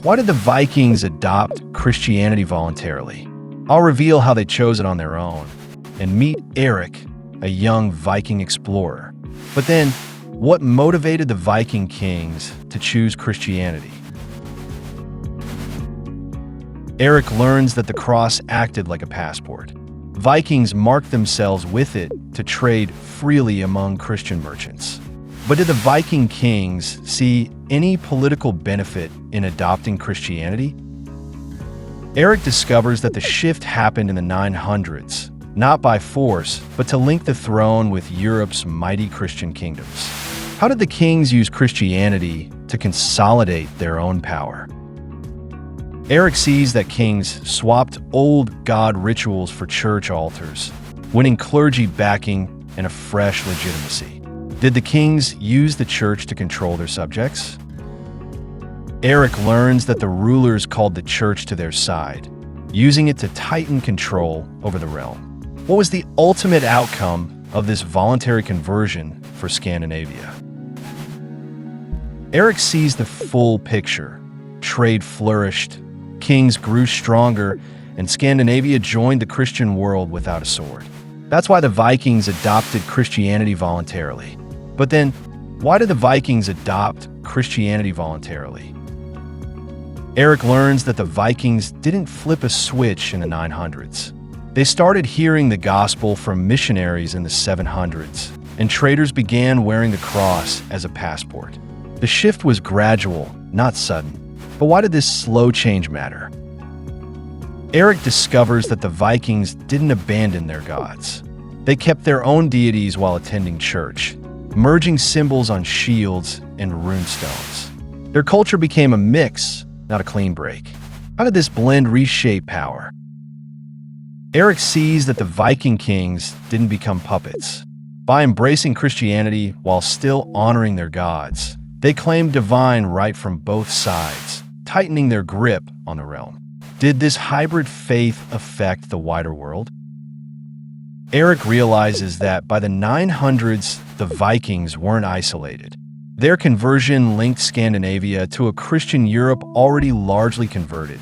Why did the Vikings adopt Christianity voluntarily? I'll reveal how they chose it on their own. And meet Erik, a young Viking explorer. But then, what motivated the Viking kings to choose Christianity? Erik learns that the cross acted like a passport. Vikings marked themselves with it to trade freely among Christian merchants. But did the Viking kings see any political benefit in adopting Christianity? Erik discovers that the shift happened in the 900s, not by force, but to link the throne with Europe's mighty Christian kingdoms. How did the kings use Christianity to consolidate their own power? Erik sees that kings swapped old god rituals for church altars, winning clergy backing and a fresh legitimacy. Did the kings use the church to control their subjects? Erik learns that the rulers called the church to their side, using it to tighten control over the realm. What was the ultimate outcome of this voluntary conversion for Scandinavia? Erik sees the full picture. Trade flourished, kings grew stronger, and Scandinavia joined the Christian world without a sword. That's why the Vikings adopted Christianity voluntarily. But then, why did the Vikings adopt Christianity voluntarily? Erik learns that the Vikings didn't flip a switch in the 900s. They started hearing the gospel from missionaries in the 700s, and traders began wearing the cross as a passport. The shift was gradual, not sudden. But why did this slow change matter? Erik discovers that the Vikings didn't abandon their gods. They kept their own deities while attending church, merging symbols on shields and runestones. Their culture became a mix, not a clean break. How did this blend reshape power? Erik sees that the Viking kings didn't become puppets. By embracing Christianity while still honoring their gods, they claimed divine right from both sides, tightening their grip on the realm. Did this hybrid faith affect the wider world? Erik realizes that by the 900s, the Vikings weren't isolated. Their conversion linked Scandinavia to a Christian Europe already largely converted,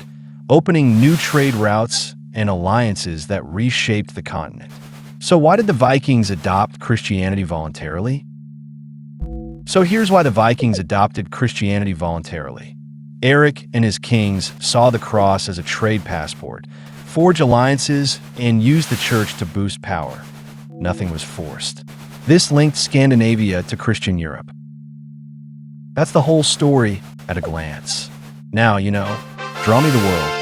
opening new trade routes and alliances that reshaped the continent. So why did the Vikings adopt Christianity voluntarily? So here's why the Vikings adopted Christianity voluntarily. Erik and his kings saw the cross as a trade passport, forged alliances, and used the church to boost power. Nothing was forced. This linked Scandinavia to Christian Europe. That's the whole story at a glance. Now, draw me the world.